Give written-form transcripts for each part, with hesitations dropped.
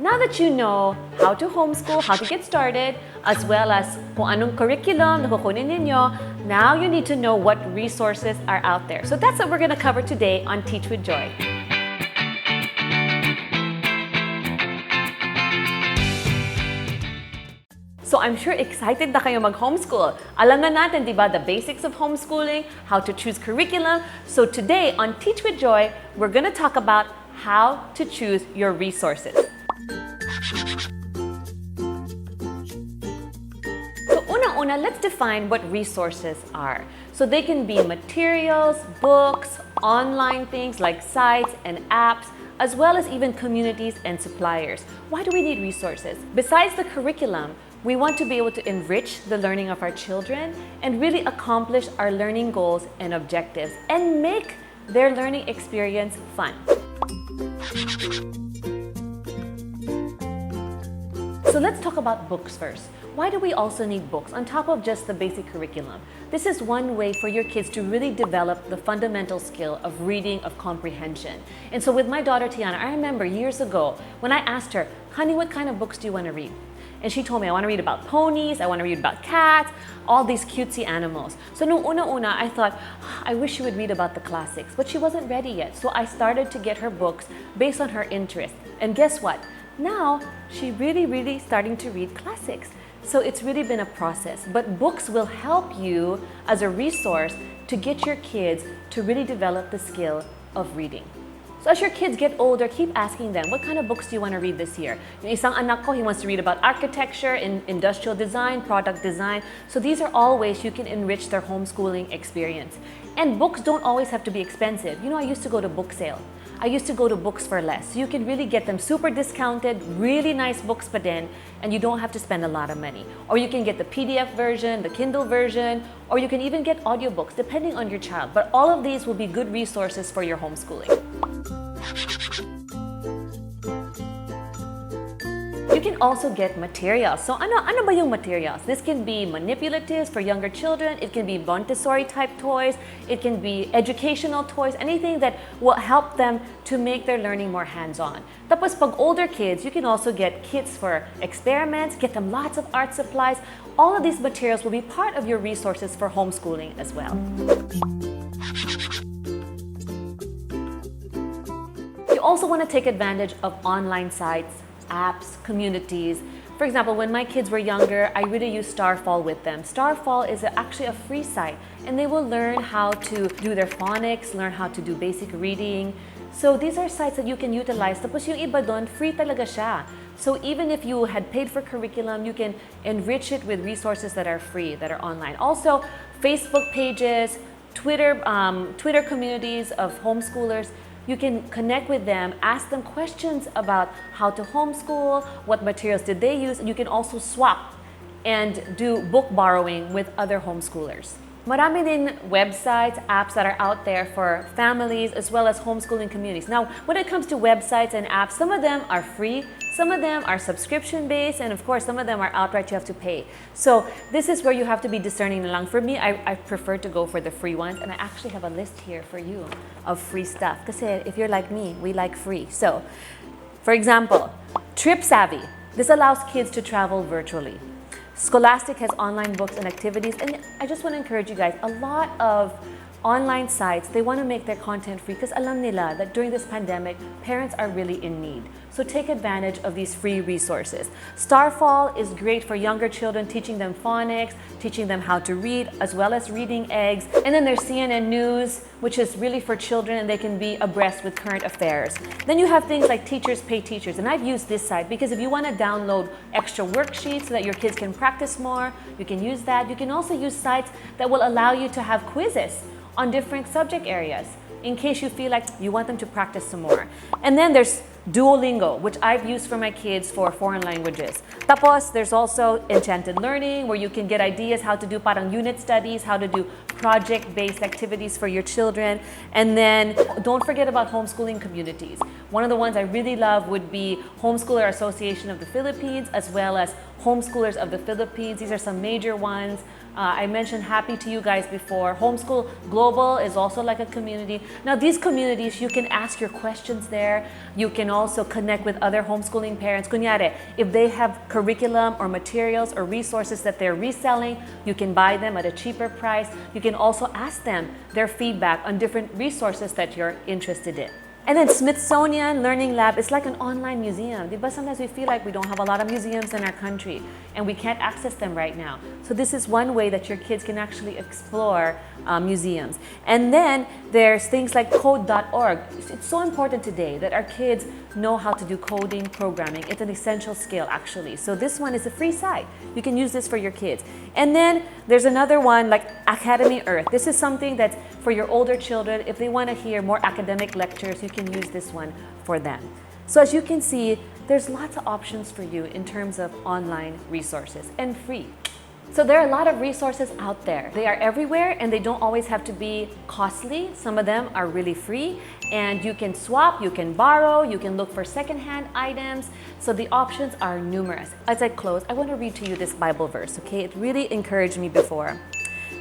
Now that you know how to homeschool, how to get started, as well as kung anong curriculum na kukunin ninyo, now you need to know what resources are out there. So that's what we're going to cover today on Teach with Joy. So I'm sure excited na kayo mag-homeschool. Alam na natin, di ba, the basics of homeschooling, how to choose curriculum. So today on Teach with Joy, we're going to talk about how to choose your resources. So unang-una, let's define what resources are. So they can be materials, books, online things like sites and apps, as well as even communities and suppliers. Why do we need resources? Besides the curriculum, we want to be able to enrich the learning of our children and really accomplish our learning goals and objectives and make their learning experience fun. So let's talk about books first. Why do we also need books on top of just the basic curriculum? This is one way for your kids to really develop the fundamental skill of reading, of comprehension. And so with my daughter Tiana, I remember years ago when I asked her, honey, what kind of books do you want to read? And she told me, I want to read about ponies, I want to read about cats, all these cutesy animals. So nung una-una, I thought, I wish she would read about the classics, but she wasn't ready yet. So I started to get her books based on her interest. And guess what? Now, she's really starting to read classics. So it's really been a process. But books will help you as a resource to get your kids to really develop the skill of reading. So as your kids get older, keep asking them, what kind of books do you want to read this year? Yung isang anak ko, he wants to read about architecture, industrial design, product design. So these are all ways you can enrich their homeschooling experience. And books don't always have to be expensive. You know, I used to go to book sale. I used to go to Books for Less. So you can really get them super discounted, really nice books pa din, and you don't have to spend a lot of money. Or you can get the PDF version, the Kindle version, or you can even get audiobooks, depending on your child. But all of these will be good resources for your homeschooling. You can also get materials. So ano ba yung materials? This can be manipulatives for younger children. It can be Montessori type toys. It can be educational toys. Anything that will help them to make their learning more hands-on. Tapos pag older kids, you can also get kits for experiments, get them lots of art supplies. All of these materials will be part of your resources for homeschooling as well. You also want to take advantage of online sites, apps, communities. For example, when my kids were younger, I really used Starfall with them. Starfall is actually a free site, and they will learn how to do their phonics, learn how to do basic reading. So these are sites that you can utilize. Tapos yung iba doon, free talaga siya. So even if you had paid for curriculum, you can enrich it with resources that are free, that are online. Also, Facebook pages, Twitter communities of homeschoolers. You can connect with them, ask them questions about how to homeschool, what materials did they use, and you can also swap and do book borrowing with other homeschoolers. Marami din websites, apps that are out there for families as well as homeschooling communities. Now, when it comes to websites and apps, some of them are free, some of them are subscription-based, and of course, some of them are outright you have to pay. So this is where you have to be discerning na lang. For me, I prefer to go for the free ones, and I actually have a list here for you of free stuff. Kasi if you're like me, we like free. So, for example, Trip Savvy. This allows kids to travel virtually. Scholastic has online books and activities, and I just want to encourage you guys, a lot of online sites, they want to make their content free because alam nila that during this pandemic, parents are really in need. So take advantage of these free resources. Starfall is great for younger children, teaching them phonics, teaching them how to read, as well as reading eggs. And then there's CNN News, which is really for children, and they can be abreast with current affairs. Then you have things like Teachers Pay Teachers, and I've used this site because if you want to download extra worksheets so that your kids can practice more, you can use that. You can also use sites that will allow you to have quizzes on different subject areas in case you feel like you want them to practice some more. And then there's Duolingo, which I've used for my kids for foreign languages. Tapos, there's also Enchanted Learning, where you can get ideas how to do parang unit studies, how to do project-based activities for your children. And then don't forget about homeschooling communities. One of the ones I really love would be Homeschooler Association of the Philippines, as well as Homeschoolers of the Philippines. These are some major ones. I mentioned Happy to you guys before. Homeschool Global is also like a community. Now these communities, you can ask your questions there. You can also connect with other homeschooling parents. Kunyari, if they have curriculum or materials or resources that they're reselling, you can buy them at a cheaper price. You can also ask them their feedback on different resources that you're interested in. And then Smithsonian Learning Lab is like an online museum. But sometimes we feel like we don't have a lot of museums in our country and we can't access them right now. So this is one way that your kids can actually explore museums. And then there's things like code.org. It's so important today that our kids know how to do coding, programming. It's an essential skill actually. So this one is a free site. You can use this for your kids. And then there's another one like Academy Earth. This is something that's for your older children. If they want to hear more academic lectures, you can use this one for them. So as you can see, there's lots of options for you in terms of online resources and free. So there are a lot of resources out there. They are everywhere and they don't always have to be costly. Some of them are really free and you can swap, you can borrow, you can look for secondhand items. So the options are numerous. As I close, I want to read to you this Bible verse, okay? It really encouraged me before.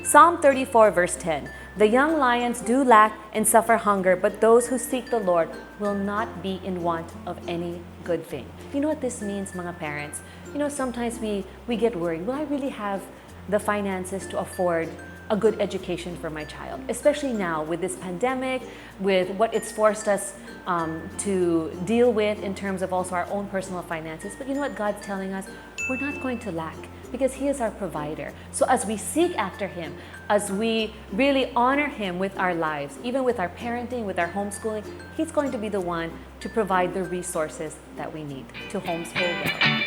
Psalm 34 verse 10. The young lions do lack and suffer hunger, but those who seek the Lord will not be in want of any good thing. You know what this means, mga parents? You know, sometimes we get worried. Will I really have the finances to afford a good education for my child? Especially now with this pandemic, with what it's forced us to deal with in terms of also our own personal finances. But you know what God's telling us? We're not going to lack because He is our provider. So as we seek after Him, as we really honor Him with our lives, even with our parenting, with our homeschooling, He's going to be the one to provide the resources that we need to homeschool well.